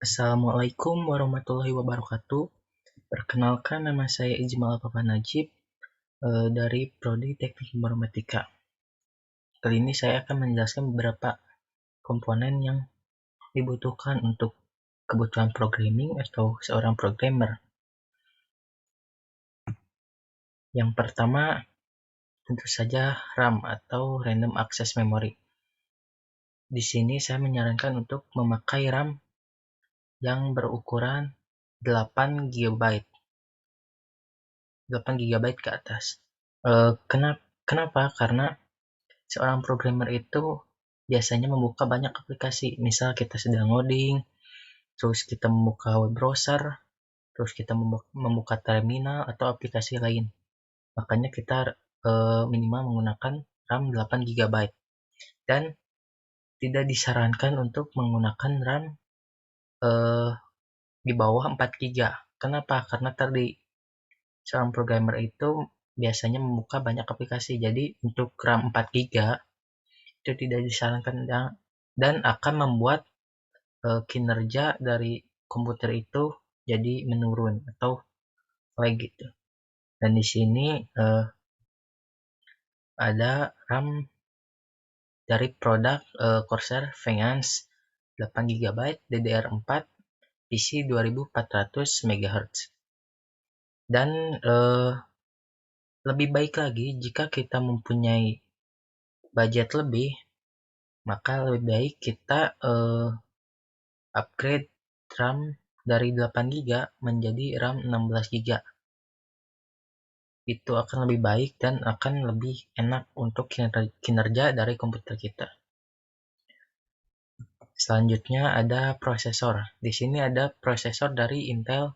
Assalamualaikum warahmatullahi wabarakatuh. Perkenalkan, nama saya Ijmal Papa Najib dari Prodi Teknik Informatika. Kali ini saya akan menjelaskan beberapa komponen yang dibutuhkan untuk kebutuhan programming atau seorang programmer. Yang pertama, tentu saja RAM atau Random Access Memory. Di sini saya menyarankan untuk memakai RAM yang berukuran 8 GB. 8 GB ke atas. Kenapa? Karena seorang programmer itu biasanya membuka banyak aplikasi. Misal kita sedang ngoding, terus kita membuka web browser, terus kita membuka terminal atau aplikasi lain. Makanya kita minimal menggunakan RAM 8 GB. Dan tidak disarankan untuk menggunakan RAM di bawah 4 GB. Kenapa? Karena tadi seorang programmer itu biasanya membuka banyak aplikasi. Jadi untuk RAM 4 GB itu tidak disarankan dan akan membuat kinerja dari komputer itu jadi menurun atau lag gitu. Dan di sini ada RAM dari produk Corsair Vengeance 8 GB DDR4 PC 2400 MHz. Dan lebih baik lagi jika kita mempunyai budget lebih, maka lebih baik kita upgrade RAM dari 8 GB menjadi RAM 16 GB. Itu akan lebih baik dan akan lebih enak untuk kinerja dari komputer kita. Selanjutnya ada prosesor. Di sini ada prosesor dari Intel,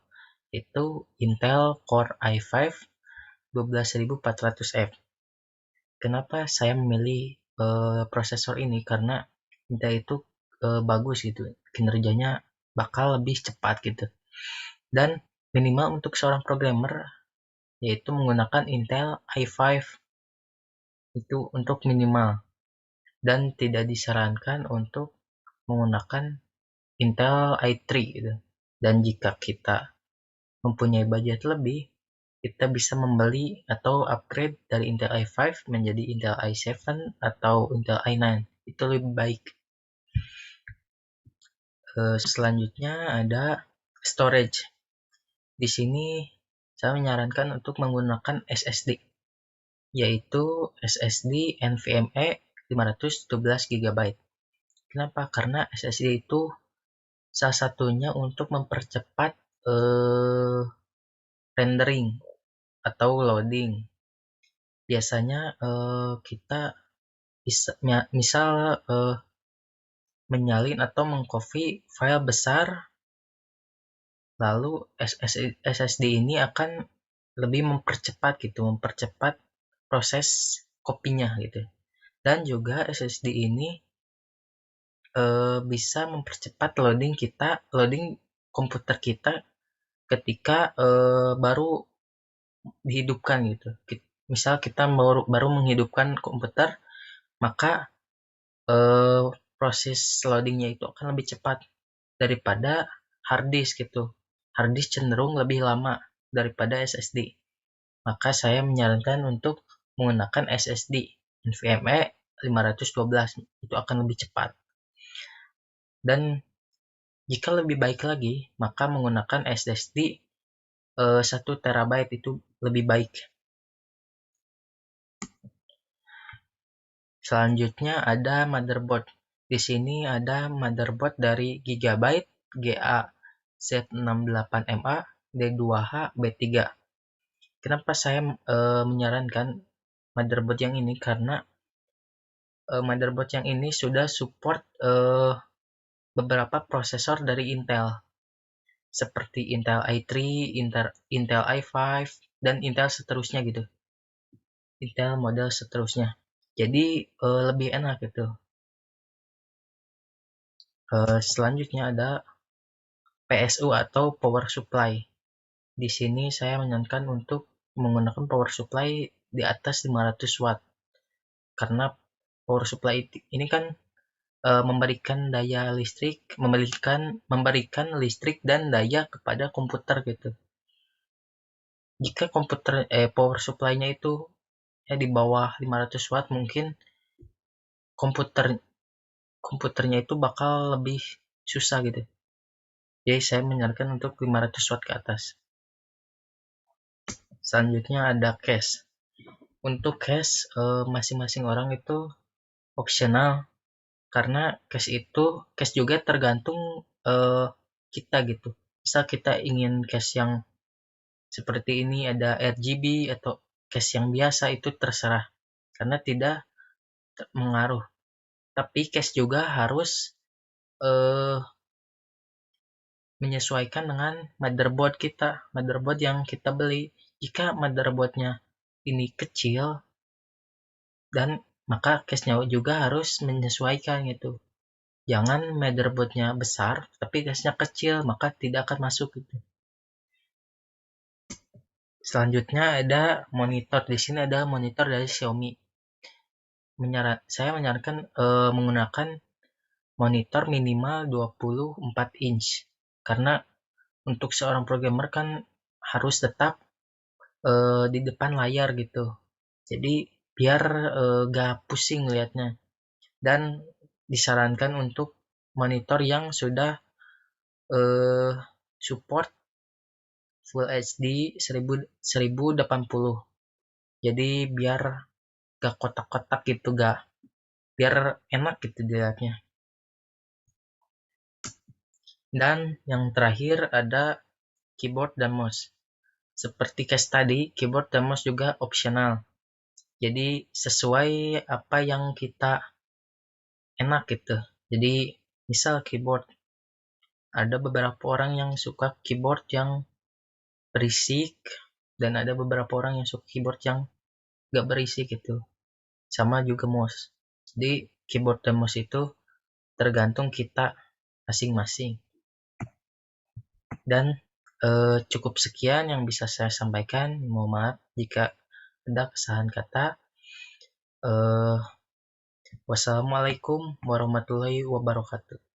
itu Intel Core i5 12400F. Kenapa saya memilih prosesor ini? Karena Intel itu bagus gitu, kinerjanya bakal lebih cepat gitu. Dan minimal untuk seorang programmer yaitu menggunakan Intel i5 itu untuk minimal, dan tidak disarankan untuk menggunakan Intel i3 gitu. Dan jika kita mempunyai budget lebih, kita bisa membeli atau upgrade dari Intel i5 menjadi Intel i7 atau Intel i9. Itu lebih baik. Selanjutnya ada storage. Di sini saya menyarankan untuk menggunakan SSD, yaitu SSD NVMe 512 GB. Kenapa? Karena SSD itu salah satunya untuk mempercepat rendering atau loading. Biasanya kita bisa misal menyalin atau mengcopy file besar, lalu SSD ini akan lebih mempercepat proses kopinya gitu. Dan juga SSD ini bisa mempercepat loading komputer kita ketika baru dihidupkan gitu. Misal kita baru menghidupkan komputer, maka proses loadingnya itu akan lebih cepat daripada hard disk gitu. Hard disk cenderung lebih lama daripada SSD. Maka saya menyarankan untuk menggunakan SSD NVMe 512, itu akan lebih cepat. Dan jika lebih baik lagi, maka menggunakan SSD 1 TB itu lebih baik. Selanjutnya ada motherboard. Di sini ada motherboard dari Gigabyte GA Z68MA D2H B3. Kenapa saya menyarankan motherboard yang ini? Karena motherboard yang ini sudah support beberapa prosesor dari Intel, seperti Intel i3, Intel i5, dan Intel seterusnya gitu. Intel model seterusnya. Jadi lebih enak gitu. Selanjutnya ada PSU atau power supply. Di sini saya menyarankan untuk menggunakan power supply di atas 500 watt. Karena power supply ini kan memberikan daya listrik, memberikan listrik dan daya kepada komputer gitu. Jika komputer power supply-nya itu ya di bawah 500 watt, mungkin komputer komputernya itu bakal lebih susah gitu. Jadi saya menyarankan untuk 500 watt ke atas. Selanjutnya ada case. Untuk case masing-masing orang itu opsional, karena case juga tergantung kita gitu. Misal kita ingin case yang seperti ini ada RGB atau case yang biasa, itu terserah karena tidak mengaruh. Tapi case juga harus eh, menyesuaikan dengan motherboard yang kita beli. Jika motherboardnya ini kecil, dan maka case-nya juga harus menyesuaikan gitu. Jangan motherboardnya besar tapi case-nya kecil, maka tidak akan masuk gitu. Selanjutnya ada monitor. Di sini ada monitor dari Xiaomi. Saya menyarankan menggunakan monitor minimal 24 inch, karena untuk seorang programmer kan harus tetap di depan layar gitu. Jadi biar gak pusing liatnya. Dan disarankan untuk monitor yang sudah eh, support Full HD 1080. Jadi biar gak kotak-kotak gitu, biar enak gitu dilihatnya. Dan yang terakhir ada keyboard dan mouse. Seperti case tadi, keyboard dan mouse juga opsional. Jadi sesuai apa yang kita enak gitu. Jadi misal keyboard, ada beberapa orang yang suka keyboard yang berisik, dan ada beberapa orang yang suka keyboard yang gak berisik gitu. Sama juga mouse. Jadi keyboard dan mouse itu tergantung kita masing-masing. Dan cukup sekian yang bisa saya sampaikan. Mohon maaf jika ada kesalahan kata. Wassalamualaikum warahmatullahi wabarakatuh.